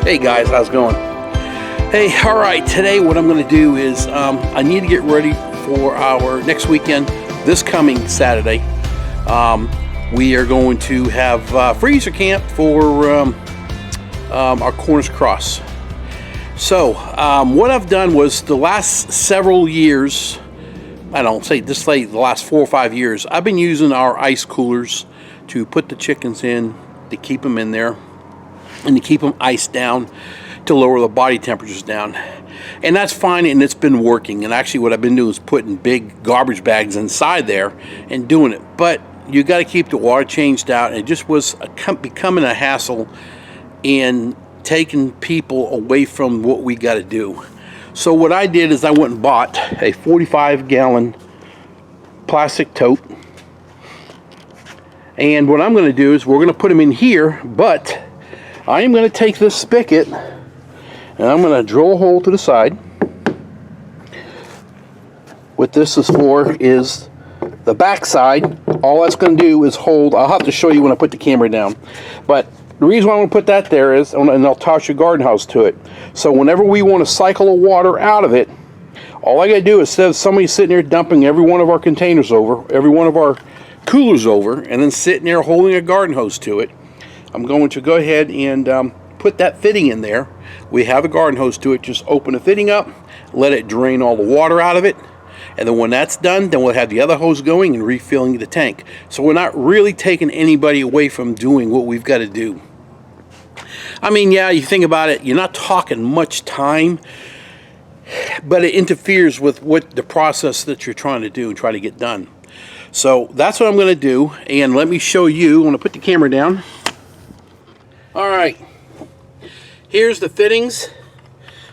Hey guys, how's it going? Hey, all right, today what I'm going to do is I need to get ready for our next weekend, this coming Saturday. We are going to have freezer camp for our Cornish cross. So what I've done was the last several years, I don't say this late, the last 4 or 5 years, I've been using our ice coolers to put the chickens in, to keep them in there, and to keep them iced down to lower the body temperatures down. And that's fine, and it's been working. And actually what I've been doing is putting big garbage bags inside there and doing it. But you got to keep the water changed out, and it just was becoming a hassle in taking people away from what we got to do. So what I did is I went and bought a 45-gallon plastic tote. And what I'm going to do is we're going to put them in here, but I am going to take this spigot and I'm going to drill a hole to the side. What this is for is the back side. All that's going to do is hold. I'll have to show you when I put the camera down. But the reason why I'm going to put that there is, and I'll attach your garden hose to it. So whenever we want to cycle the water out of it, all I got to do is, instead of somebody sitting there dumping every one of our containers over, every one of our coolers over, and then sitting there holding a garden hose to it, I'm going to go ahead and put that fitting in there. We have a garden hose to it. Just open the fitting up, let it drain all the water out of it, and then when that's done, then we'll have the other hose going and refilling the tank. So we're not really taking anybody away from doing what we've got to do. I mean, yeah, you think about it, you're not talking much time, but it interferes with what the process that you're trying to do and try to get done. So that's what I'm going to do, and let me show you. I'm going to put the camera down. All right, here's the fittings.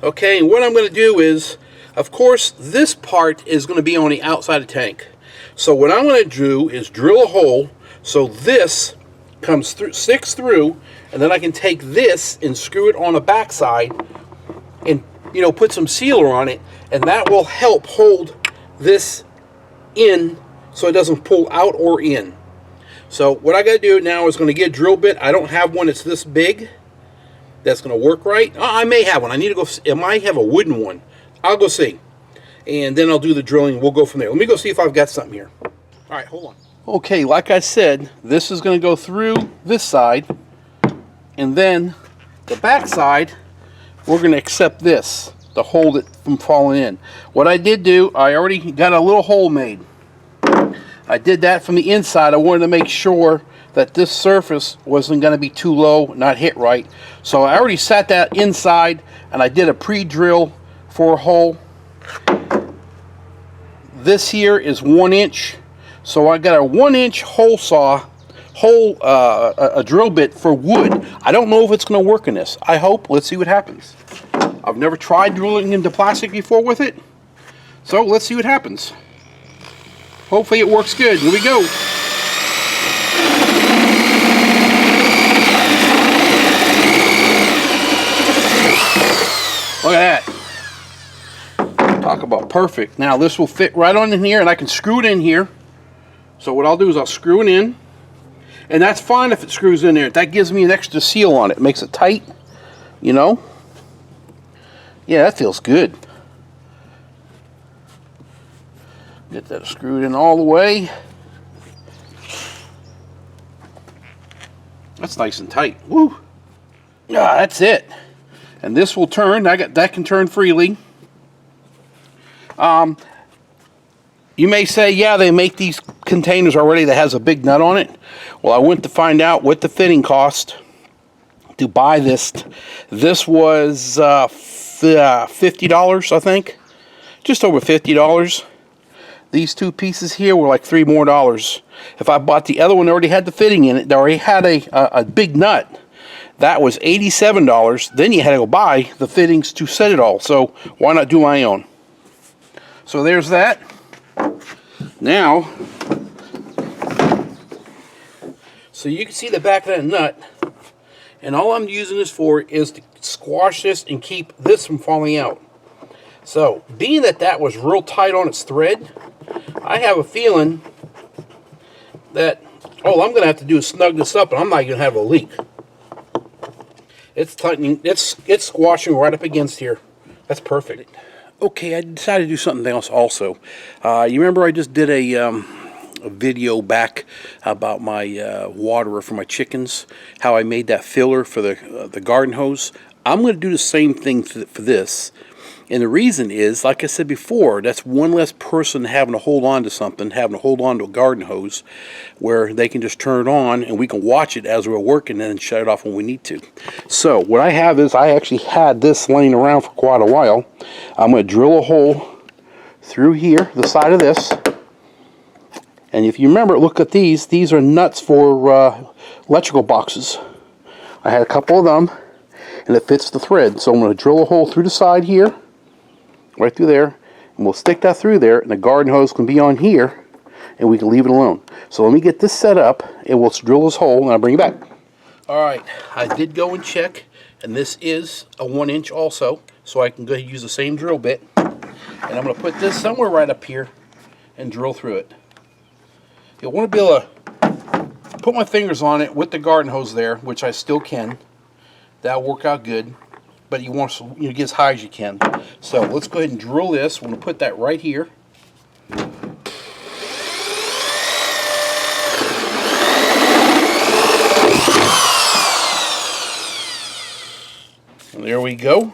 Okay, and what I'm going to do is, of course, this part is going to be on the outside of the tank. So what I'm going to do is drill a hole so this comes through, sticks through, and then I can take this and screw it on the back side and, you know, put some sealer on it, and that will help hold this in so it doesn't pull out or in. So what I got to do now is going to get a drill bit. I don't have one that's this big that's going to work right. I may have one. I need to go. I might have a wooden one. I'll go see. And then I'll do the drilling. We'll go from there. Let me go see if I've got something here. All right, hold on. Okay, like I said, this is going to go through this side. And then the back side, we're going to accept this to hold it from falling in. What I did do, I already got a little hole made. I did that from the inside. I wanted to make sure that this surface wasn't going to be too low, not hit right. So I already sat that inside, and I did a pre-drill for a hole. This here is 1 inch. So I got a 1-inch hole saw, a drill bit for wood. I don't know if it's going to work in this. I hope. Let's see what happens. I've never tried drilling into plastic before with it. So let's see what happens. Hopefully it works good. Here we go. Look at that. Talk about perfect. Now this will fit right on in here, and I can screw it in here. So what I'll do is I'll screw it in. And that's fine if it screws in there. That gives me an extra seal on it. It makes it tight, you know. Yeah, that feels good. Get that screwed in all the way. That's nice and tight. Woo! Yeah, that's it. And this will turn. That can turn freely. You may say, yeah, they make these containers already that has a big nut on it. Well, I went to find out what the fitting cost to buy this. This was $50, I think. Just over $50. These two pieces here were like $3 more. If I bought the other one that already had the fitting in it, that already had a big nut, that was $87. Then you had to go buy the fittings to set it all. So why not do my own? So there's that. Now, so you can see the back of that nut, and all I'm using this for is to squash this and keep this from falling out. So, being that that was real tight on its thread, I have a feeling that all I'm going to have to do is snug this up, and I'm not going to have a leak. It's tightening. It's squashing right up against here. That's perfect. Okay, I decided to do something else also. You remember I just did a video back about my waterer for my chickens, how I made that filler for the garden hose. I'm going to do the same thing for this. And the reason is, like I said before, that's one less person having to hold on to something, having to hold on to a garden hose, where they can just turn it on and we can watch it as we're working and then shut it off when we need to. So what I have is, I actually had this laying around for quite a while. I'm going to drill a hole through here, the side of this. And if you remember, look at these. These are nuts for electrical boxes. I had a couple of them, and it fits the thread. So I'm going to drill a hole through the side here, right through there, and we'll stick that through there, and the garden hose can be on here, and we can leave it alone. So let me get this set up, and we'll drill this hole, and I'll bring it back. Alright, I did go and check, and this is a 1-inch also, so I can go ahead and use the same drill bit. And I'm going to put this somewhere right up here and drill through it. You'll want to be able to put my fingers on it with the garden hose there, which I still can. That'll work out good. But you want to get as high as you can. So let's go ahead and drill this. We're going to put that right here. And there we go.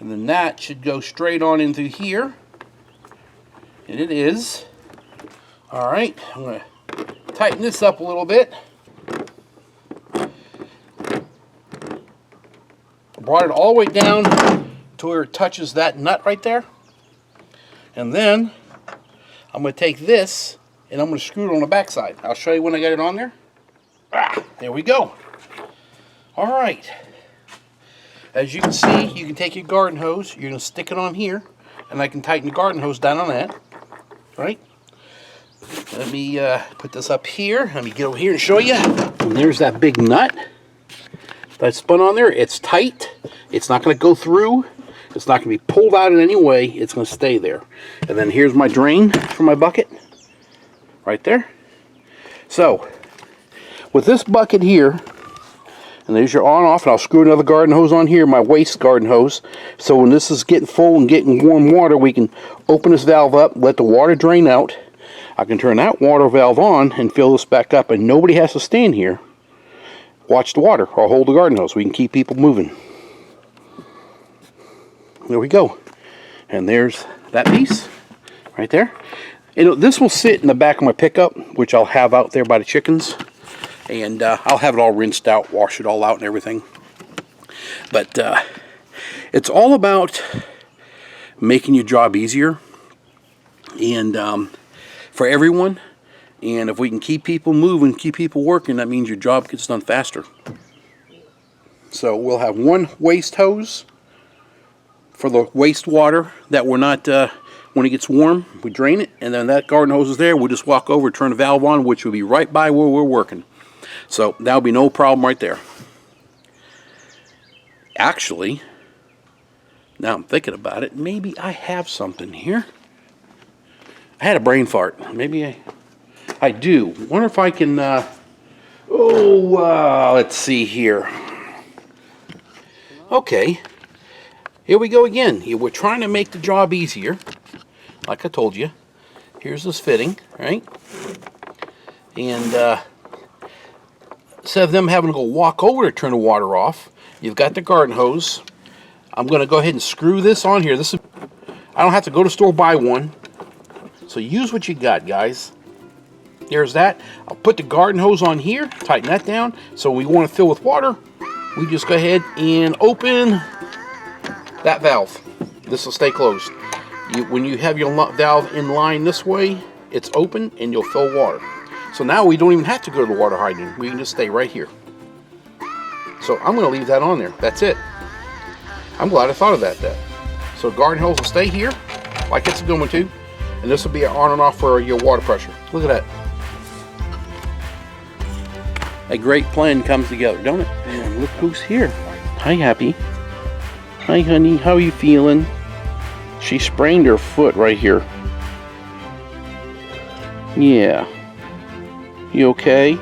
And then that should go straight on into here. And it is. Alright, I'm going to tighten this up a little bit. Brought it all the way down to where it touches that nut right there. And then I'm going to take this and I'm going to screw it on the back side. I'll show you when I get it on there. There we go. Alright. As you can see, you can take your garden hose, you're going to stick it on here, and I can tighten the garden hose down on that. Right? Let me put this up here. Let me get over here and show you. And there's that big nut that's spun on there. It's tight. It's not going to go through. It's not going to be pulled out in any way. It's going to stay there. And then here's my drain for my bucket. Right there. So, with this bucket here, and there's your on-off, and I'll screw another garden hose on here, my waste garden hose. So when this is getting full and getting warm water, we can open this valve up, let the water drain out. I can turn that water valve on and fill this back up, and nobody has to stand here. Watch the water, or hold the garden hose. We can keep people moving. There we go. And there's that piece right there. And this will sit in the back of my pickup, which I'll have out there by the chickens. And I'll have it all rinsed out, wash it all out and everything. But it's all about making your job easier and for everyone. And if we can keep people moving, keep people working, that means your job gets done faster. So we'll have one waste hose for the wastewater that we're not, when it gets warm, we drain it. And then that garden hose is there. We'll just walk over, turn the valve on, which will be right by where we're working. So that'll be no problem right there. Actually, now I'm thinking about it, maybe I have something here. I had a brain fart. Maybe I do. Wonder if I can, let's see here. Okay, here we go again. We're trying to make the job easier. Like I told you, here's this fitting, right? And instead of them having to go walk over to turn the water off, you've got the garden hose. I'm going to go ahead and screw this on here. I don't have to go to the store buy one. So use what you got, guys. There's that. I'll put the garden hose on here, tighten that down. So when we want to fill with water, we just go ahead and open that valve. This will stay closed. When you have your valve in line this way, it's open and you'll fill water. So now we don't even have to go to the water hydrant. We can just stay right here. So I'm going to leave that on there. That's it. I'm glad I thought of that. So garden hose will stay here like it's going to. And this will be on and off for your water pressure. Look at that. A great plan comes together, don't it? And look who's here. Hi, Happy. Hi, honey. How are you feeling? She sprained her foot right here. Yeah. You okay?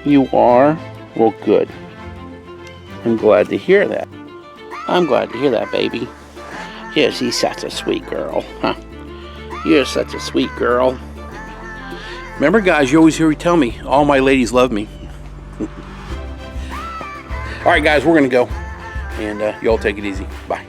You are? Well, good. I'm glad to hear that. I'm glad to hear that, baby. Yeah, she's such a sweet girl, huh? You're such a sweet girl. Remember, guys, you always hear me tell me, all my ladies love me. All right, guys, we're going to go. And y'all take it easy. Bye.